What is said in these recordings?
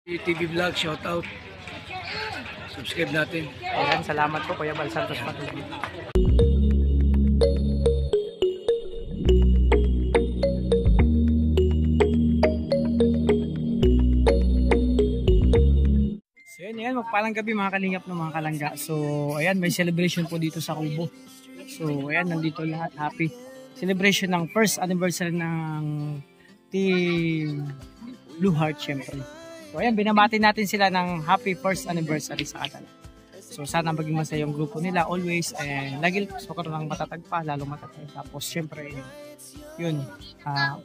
TV Vlog, shout out. Subscribe natin. Ayan, salamat po Kuya Bal Santos Matubang. So yan, magpalang gabi mga kalingap ng mga kalangga. So ayan, may celebration po dito sa Kubo. So ayan, nandito lahat, happy celebration ng first anniversary ng Team Blue Heart syempre. So ayan, binabati natin sila ng happy first anniversary sa kanila. So sana maging masaya yung grupo nila always, and lagi so karon lang matatag pa, lalo matatag. Tapos syempre yun,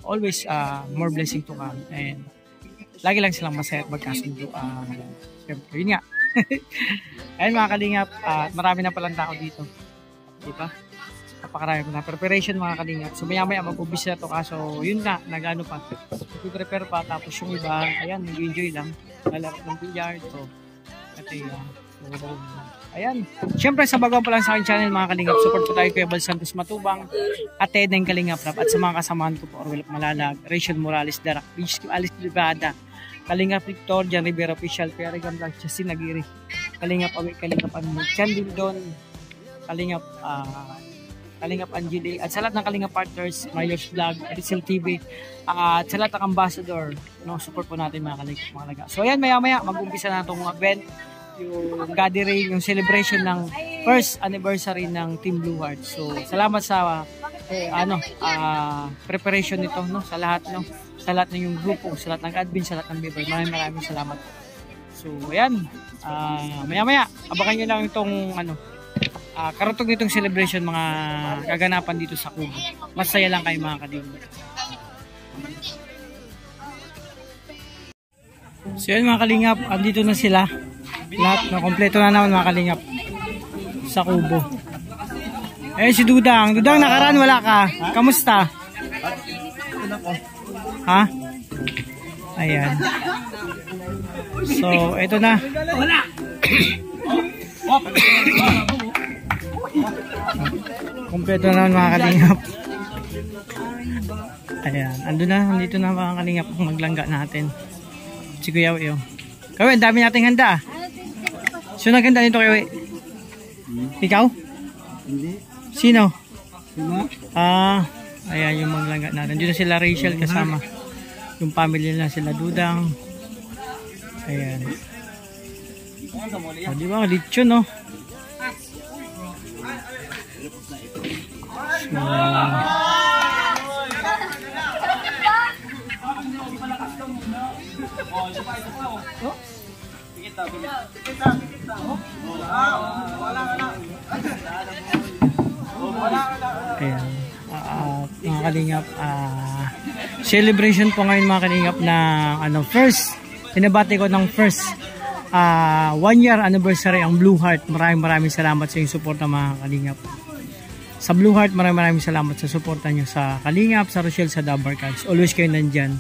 always more blessing to come, and lagi lang silang masaya at magkasundo. Syempre yun nga. Ayun mga kalingap, marami na palang tao dito, diba? Napakarami na preparation mga kalingap. So maya maya mag-umpisa na to, kaso yun nga, nag-ano pa, i-prepare pa. Tapos yung iba, ayan, nag-enjoy lang, lalaro ng billiard. So ayan, syempre sa bago pa lang sa aking channel mga kalingap, support po tayo Kuya Bal Santos Matubang at Ted ng Kalingap Rap, at sa mga kasamahan ko po, Orwell Malalag, Rachel Morales, Darak Beach, Alice Libada, Kalingap Victor, Jan Rivera Official, Kuya Regam Blanc, Justin Aguirre, Kalingap Awi, Kalingap Anmo, Chandil Don, Kalingap Kalingap Angeli, at sa lahat ng Kalingap Partners, Mayos Vlog, Rizal TV, at sa lahat ng Ambassador, support po natin mga Kalingap mga laga. So ayan, maya maya mag-umpisa na itong event, yung gathering, yung celebration ng first anniversary ng Team Blue Heart. So salamat sa preparation nito, sa lahat, sa lahat ng yung grupo, sa lahat ng admin, sa lahat ng member. Maraming salamat. So ayan, maya maya abangan nyo lang itong karutog nitong celebration, mga kaganapan dito sa Kubo. Masaya lang kayo mga kalingap. So yun mga kalingap, andito na sila lahat, kompleto na naman mga kalingap sa Kubo. Si Dudang nakaraan wala ka, kamusta? Ha? Ayan, so ito na. Kompleto na mga kalingap. Ayan, andito na mga kalingap ang maglangga natin. Si Kuya Uyo. Kawin, dami nating handa. Sino naganda nito Kuya Uyo? Ikaw? Hindi. Sino? Ayan yung maglangga natin. Dito sila Rachel kasama. Yung family nila, sila Dudang. Ayan. Di ba? Lechon, no? So, ayan, mga kalingap, celebration po ngayon mga kalingap na first, pinabati ko ng first 1 year anniversary ang Blue Heart. Maraming salamat sa inyong suporta mga kalingap. Sa Blue Heart, maraming salamat sa suporta nyo sa Kalingap, sa Rochelle, sa Dabar Cards. Always kayo nandyan.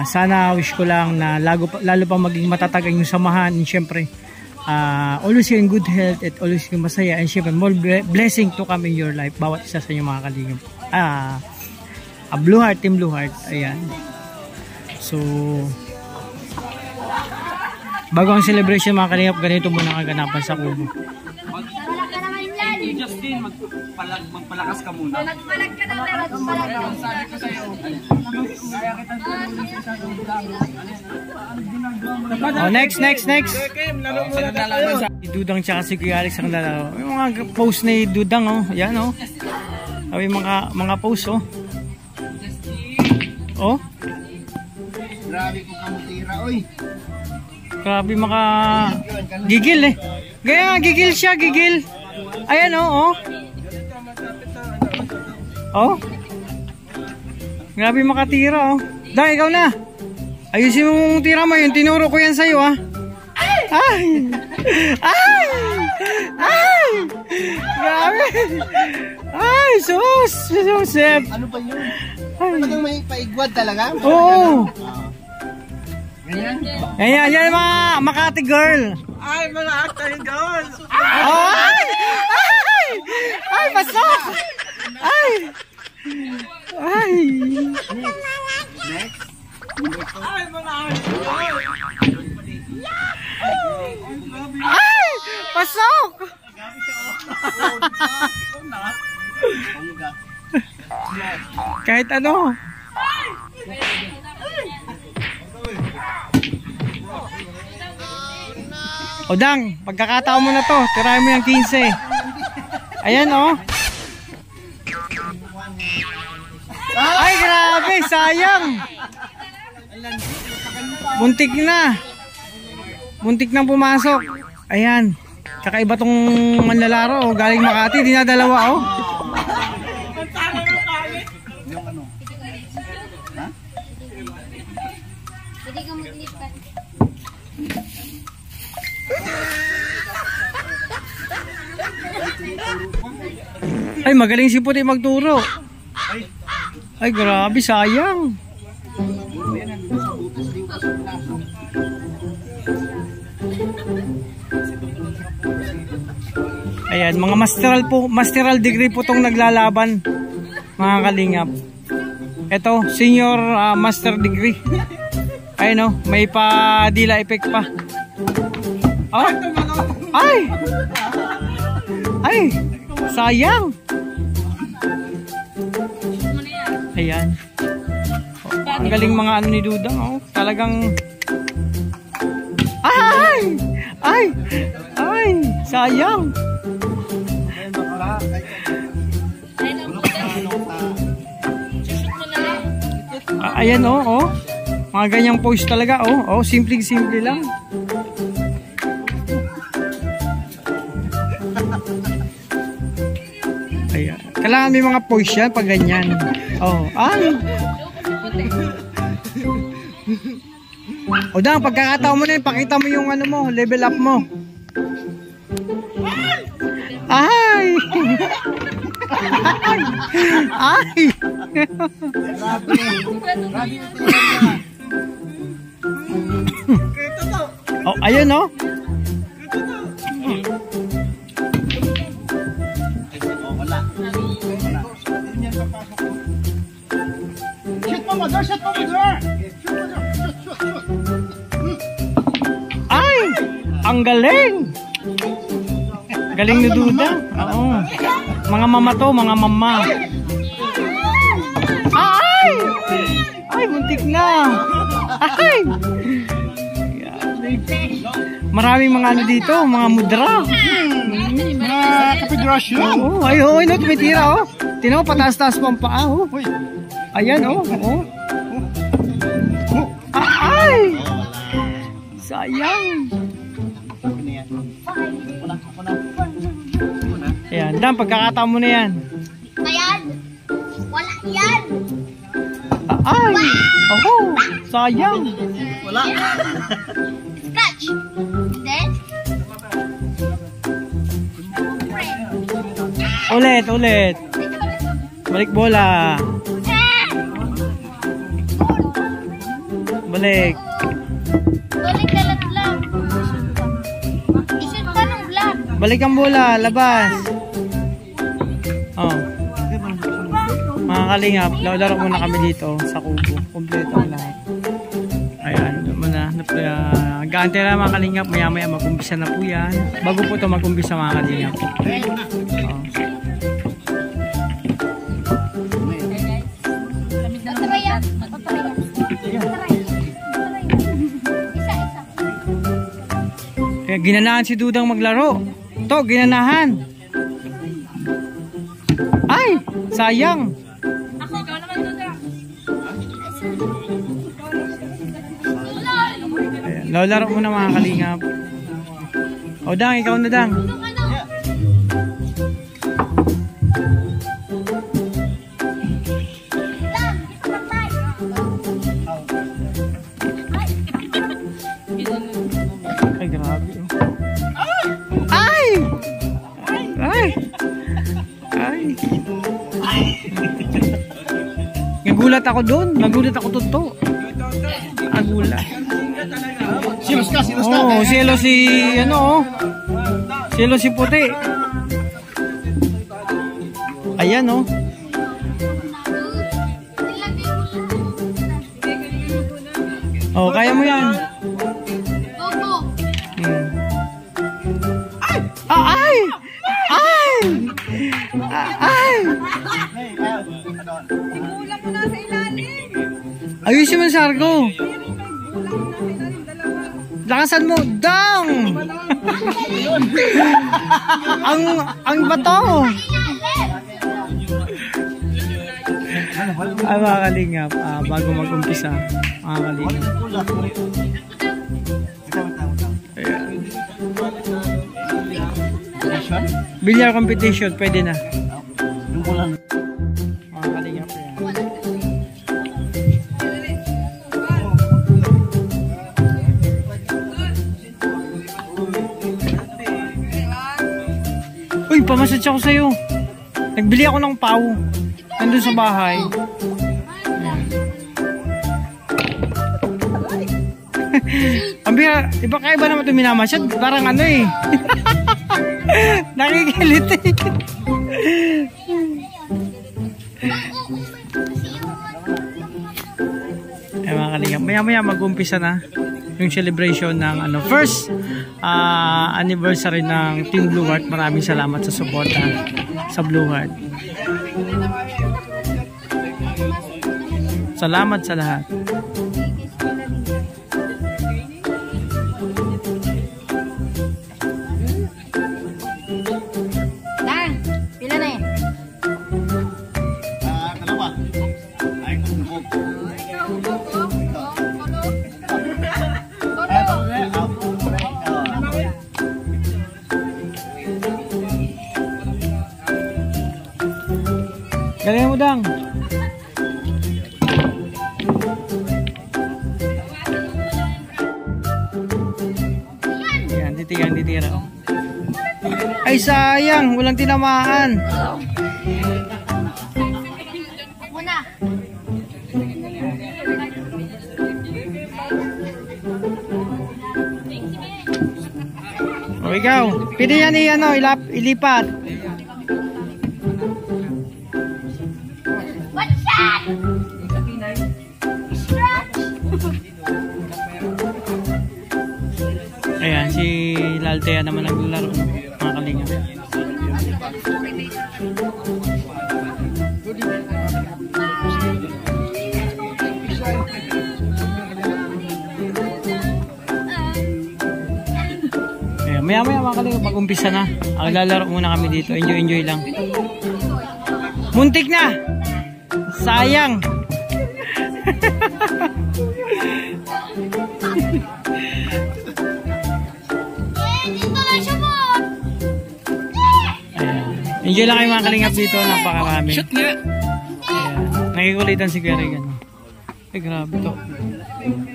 Sana wish ko lang na lalo pa maging matatag ang inyong samahan. And syempre, always kayo in good health at always kayo masaya. And syempre, more blessing to come in your life. Bawat isa sa inyong mga Kalingap. Blue Heart, Team Blue Heart. Ayan. So, bago ang celebration mga Kalingap, ganito muna ang kaganapan sa Kubo. Justin, magpalakas ka muna. Magpalag ka na, magpalag. Sabi ko sa'yo, kaya kitang Next. Si Dudang tsaka si Kuya Alex ang lalaro. Yung mga post ni Dudang, yan, Sabi mga post, Grabe ko kamutira, oy. Grabe gigil Gaya gigil siya, gigil. Ayan, Grabe makatira, Dang, ikaw na. Ayusin mo mong tira mo, yung tinuro ko yan sa'yo, Ay! Grabe! Ay, Joseph! Ano pa yun? Talagang may paigwad talaga? Oo! Ganyan? Yan mga Makati girl! Ay, mga actor girl! Ay, pasok! Ay! Next? Ay, mga pasok! Kahit ano. O Dang, pagkakataon mo na to, tirahin mo yung 15. Ayan oh. Ay grabe, sayang. Muntik na. Muntik nang pumasok. Ayan. Kakaiba tong manlalaro. Oh. Galing Makati, dinadalawa oh. Pwede ka maglipat. Ay, magaling si Puti magturo. Ay, grabe, sayang. Ayan, mga masteral degree po tong naglalaban, mga kalingap. Ito, senior master degree. Ayun oh, may pa dila effect pa. Oh. Ay! Ay! Sayang! Ayan. Oh, ang galing mga ano ni Dudang. Oh. Talagang... Ay! Ay! Ay! Sayang! Ayan oh, oh. Mga ganyang pose talaga oh. Oh, simple lang. Ayan. Kailangan may mga pose yan pag ganyan. Oh, ay. O Dang, pagkakataon mo na yun, pakita mo yung ano mo, level up mo. Ay! Ay! Oh, ayun oh. Ay! Ang galing! Galing ni Duda. Oo. Mga mama to, mga mama. Ay! Ay, muntik na. Ay! Maraming mga ano dito, mga mudra. Mga kapigurasyon. Oo, ay, oh, no, tumitira, oh. Tinaw, pataas-taas pa ang paa, oh. Ayan, oh, oh. Ay! Sayang. Ayan, Dan, pagkakataon mo na yan. Ayan. Wala yan. Ay! Oh, sayang. Wala. Scratch. Then. Ulit. Balik bola. Balik. Balik ka lang. Isip ka ng vlog. Balik ang bola, labas. Oh. Mga kalingap, laro muna kami dito sa kubo. Kompleto ang lahat. Ayan, muna. Gaantay na mga kalingap, maya-maya mag-umpisa na po yan. Bago po ito mag-umpisa mga kalingap. Oh. Kaya ginanahan si Dudang maglaro. Ito, ginanahan. Ay, sayang. Ako, ikaw naman Dudang. Ayan, laro muna mga kalingap. O Dang, ikaw na Dang. Ay, grabe. Ay! Ay! Ay! Nagulat ako doon. Nagulat ako totoo. Nagulat. Silos ka. Oh, silo si ano oh. Silo si Puti. Ayan oh. Oh, kaya mo yan. Go. Hmm. Ay! Ayusin mo, Sargo. Lakasan mo. Dang! ang bato. Ay, mga kalingap, bago mag-umpisa, mga kalingap. Ayan. Bilyar competition, pwede na. Mga kalingap, ayan. Uy, pamassage ako sa'yo. Nagbili ako ng pau. Nandun sa bahay. Ang bira, iba kaiba naman ito minamasyad. Parang ano eh. Nakikilit eh. Eh mga kalingap, maya-maya mag-umpisa na yung celebration ng ano, first anniversary ng Team Blue Heart. Maraming salamat sa suporta sa Blue Heart. Salamat sa lahat. Dan, pila na eh. Kenapa? Ay, kumukog. Galing mo, Dang. Yan, titira. Oh. Ay, sayang. Walang tinamaan. Muna. O, ikaw. Pwede yan ilipat. What's that? Ayan, si Laltea naman naglalaro. Mga kalingap. Ayan, maya-maya mga kalingap, mag-umpisa na. Lalaro muna kami dito. Enjoy lang. Muntik na! Sayang! Dito na siya mo. Ayan. Enjoy lang kayo mga kalingap dito. Napakarami. Shoot nga. Ayan. Nakikulitan si Kuya Regan. Ay, grabe to.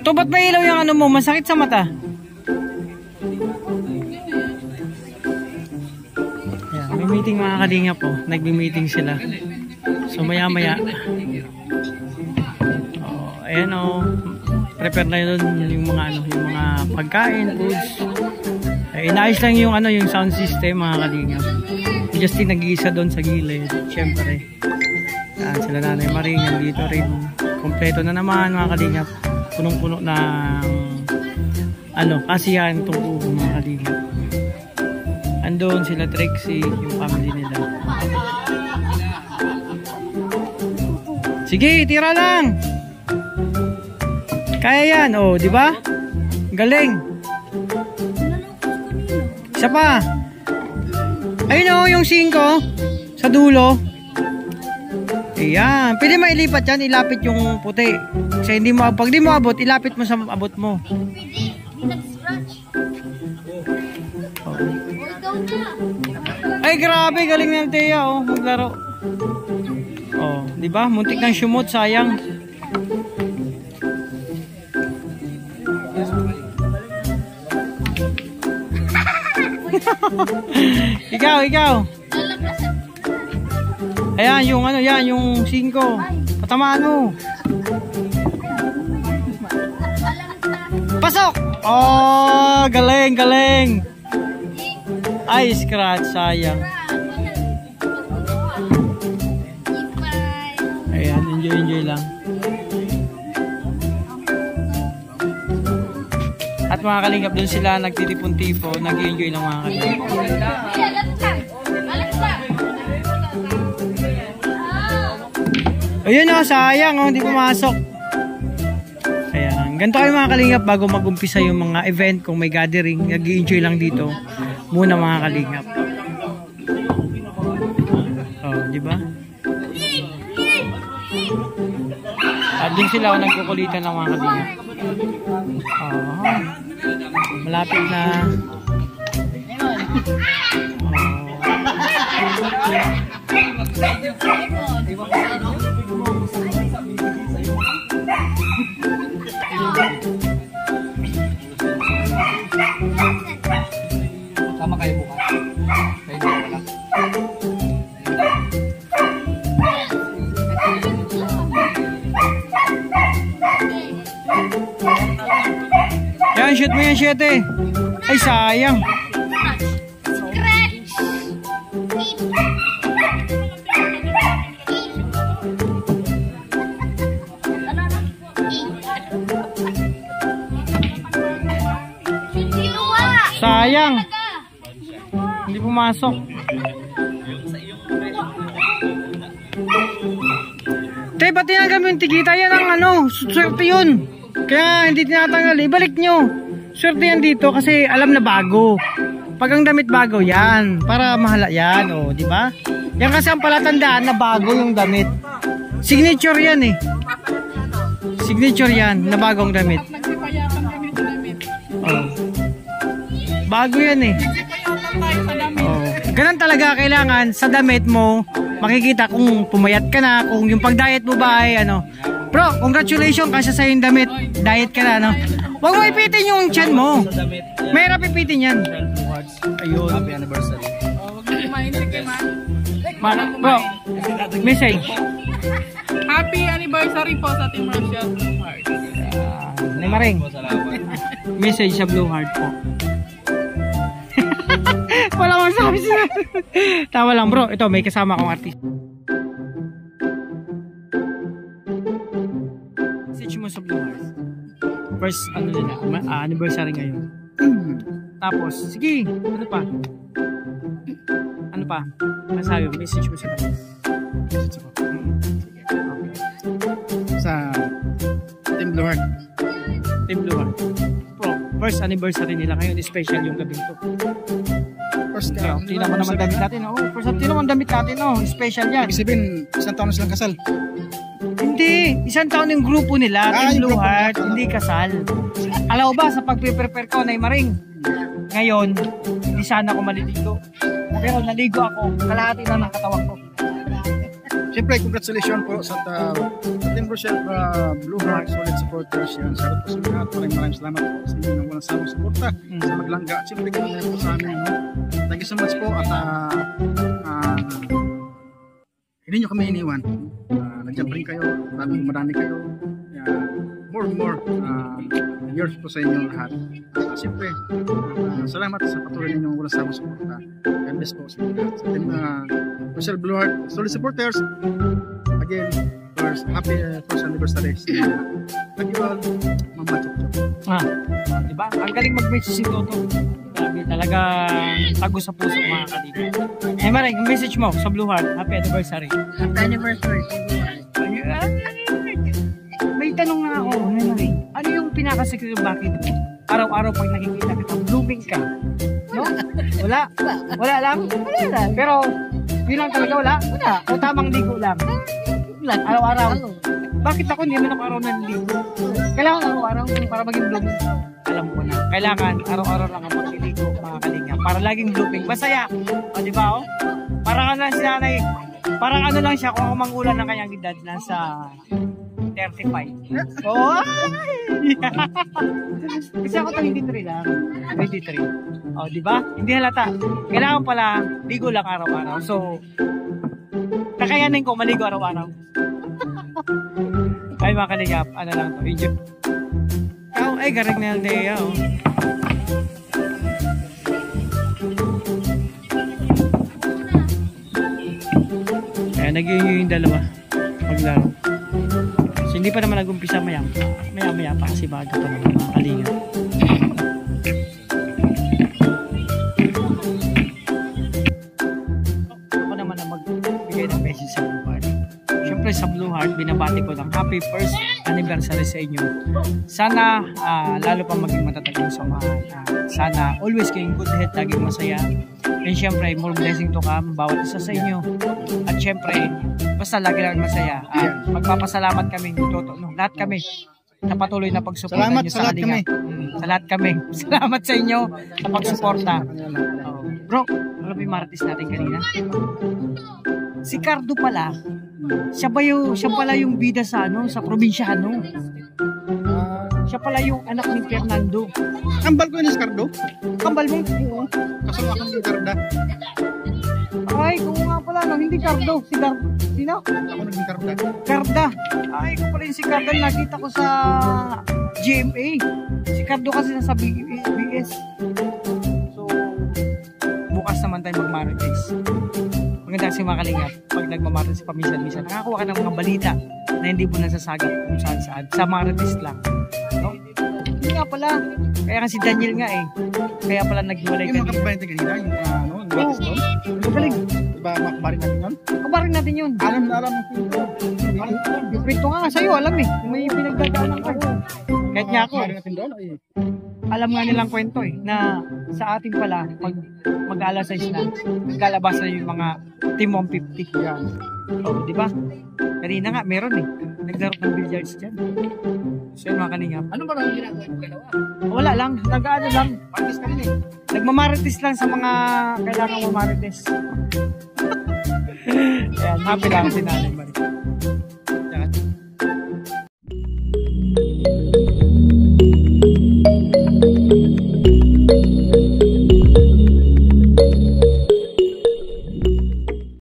To, ba't may ilaw yung ano mo? Masakit sa mata. Ayan. May meeting mga kalingap po. Nagbi-meeting sila. So maya-maya. Oh, ayan oh. Prepare na yun yung mga ano, yung mga pagkain, foods. Inaayos lang yung ano, yung sound system mga kalingap. Justin nag-iisa doon sa gilid. Siyempre. Yan, sila Nanay Maring dito rin. Kompleto na naman mga kalingap. Punong-puno ng ano, kasiyahan itong buong mga kalingap. Andun sila Trixie, yung family nila. Sige, tira lang. Kaya yan, oh, di ba? Galing. Isa pa. Ayun oh, yung 5 sa dulo. Ayan, pwede mailipat yan, ilapit yung puti. Kasi hindi mo, pag di mo abot, ilapit mo sa abot mo. Pwede. Nag-scratch. Oh. Ikaw na. Ay, grabe, galing ng Thea, oh, maglaro. Oh, di ba? Muntik ng shumot, sayang. ikaw. Ayan, yung ano, yan, yung 5. Patamaan mo. Pasok! Oh, galing. Ay, scratch, sayang. Ayan, enjoy lang. At mga kalingap, doon sila nagtitipon-tipon, nag-enjoy lang mga kalingap. Ayun oh, sayang oh, hindi pumasok. Ganito kayo mga kalingap bago mag-umpisa yung mga event, kung may gathering, nag-i-enjoy lang dito muna mga kalingap. Oh, di ba? At din sila nagkukulitan ng mga kalingap. Oh, malapit na. Sama kayo bukas. Kayo dito lang. Yan, shoot mo yan, 7. Ay, sayang. Scratch. Ginawa. Sayang. Hindi pumasok. Te, ba't tinanggal mo yung tigita? Yan ang ano, swerte yun. Kaya hindi tinatanggal. Ibalik nyo. Swerte yan dito kasi alam na bago. Pag ang damit bago, yan. Para mahala yan, o, di ba? Yan kasi ang palatandaan na bago yung damit. Signature yan eh. Signature yan na bagong damit. Oh. Bago yan eh. Oh. Ganun talaga kailangan sa damit mo makikita kung pumayat ka na, kung yung pag-diet mo ba ay ano. Bro, congratulations kasi sa yung damit. Diet ka na, no? Huwag mo ipitin yung chan mo. Mayroon pipitin yan. Ayun. Happy anniversary. Bro, message. Happy anniversary po sa Team Rochelle Blue Heart. Nemaring. Message sa Blue Heart po. Wala akong sabi sila. Tawa lang bro. Ito, may kasama akong artist. Message mo sa Blue Heart. First, ano nila, anniversary ngayon. Tapos, sige, ano pa? Ano pa? Masabi mo, message mo sa Blue Heart. Message mo. Sige, okay. Sa Team Blue Heart. Team Blue Heart. Bro, first anniversary nila ngayon, special yung gabing to. First Kaya, tingnan mo naman damit natin. Oh, first tingnan mo damit natin. Oh, special yan. Ibig sabihin, isang taon na silang kasal. Hindi, isang taon yung grupo nila, Team yung Blue grupo Heart, nila. hindi kasal. Alam mo ba, sa pag-prepare ko na maring, ngayon, hindi sana ako maliligo. Pero naligo ako, kalahati na ng katawan ko. Siyempre, congratulations po sa Team Rochelle Blue Heart, solid supporters yan. Sa po sa mga maraming salamat po sa inyo ng walang samang suporta sa Maglangga. Siyempre, ganoon na po sa amin. No? Thank you so much po at hindi nyo kami iniwan. Nandiyan pa rin kayo, marami kayo. More and more years po sa inyo lahat. Siyempre, salamat sa patuloy ninyong walang samang suporta. God bless po sa inyo lahat. Sa Team Rochelle Blue Heart, solid supporters. Again, happy first anniversary. Thank you all, Mama Chok. Diba? Ang galing mag-message si Toto. Grabe, talaga tago sa puso mga kaligo. Maring, yung message mo sa Blue Heart, happy anniversary. Happy anniversary. May tanong na ako, Maring. Ano yung pinakasekreto bakit araw-araw pag nakikita kita, blooming ka? No? Wala? Wala lang? Wala lang. Pero, yun lang talaga wala? Wala. O tamang ligo lang? Araw-araw. Bakit ako hindi man ako araw na ligo? Kailangan araw-araw para maging blooming. Alam ko na. Kailangan araw-araw lang ang magliligo, mga kalinga. Para laging blooming. Masaya. O, di ba, oh? Parang ano lang si nanay. Parang ano lang siya kung ako mangulan ng kanyang edad. Nasa 35. Oh! Kasi ako 23 lang. 23. O, di ba? Hindi halata. Kailangan pala ligo lang araw-araw. So, kakayanin ko maligo araw-araw. Ay, mga kaligap. Ano lang to? Enjoy. Ay, garing na Aldea, oh. Kaya nag-iinyo yung dalawa. Maglaro. So, hindi pa naman nag-umpisa maya pa kasi bago pa naman mga kaligap. Ako naman na magbigay ng message sa Blue Heart. Siyempre sa Blue Heart. heart, binabati ko ng happy first anniversary sa inyo. Sana lalo pa maging matatag yung samahan. Sana always kayong good health, laging masaya. And syempre, more blessing to come bawat isa sa inyo. At syempre, basta lagi lang masaya. At magpapasalamat kami, no? Lahat kami na patuloy na pagsuporta Salamat nyo sa sa lahat Kalingap. Sa lahat kami. Salamat sa inyo sa pagsuporta. Bro, ano ba yung marites natin kanina? Si Cardo pala, siya pala yung bida sa sa probinsyano. Siya pala yung anak ni Fernando. Kambal ko yun, Cardo. Kambal mo? Oo. Kasama akong yung Carda. Ay, kung nga pala, no, hindi Cardo. Si Cardo. Sino? Ako naging Carda. Carda. Ay, kung pala yung si Carda, nakita ko sa GMA. Si Cardo kasi nasa BS. So, bukas naman tayo mag-marites. Maganda kasi mga kalingap, pag nagmamarites paminsan-minsan, nakakuha ka ng mga balita na hindi mo nasasagap kung saan-saan. Sa marites lang. No? Hindi nga pala. Kaya nga si Daniel nga kaya pala naghiwalay Yung mga kanina. kababayan natin kanina, yung batis doon. Magaling. Diba makabarin natin yun? Kabarin natin yun. Alam na alam mo pinto. Yung kwento nga sa'yo, alam may pinagdadaanan ko. Kahit nga ako, Makabarin natin doon. alam nga nilang kwento na sa ating pala, pag mag-alas 6 na, naglalabas na yung mga Team 150. Yan. Oo, di ba? Kanina nga, meron naglaro ng billiards dyan. So yun mga kalingap. Ano ba ang ginagawa yung dalawa? Wala lang, nag-ano lang. Patis ka rin Nagmamarites lang sa mga kailangan mamarites. Ayan, happy lang si Nanay Marie.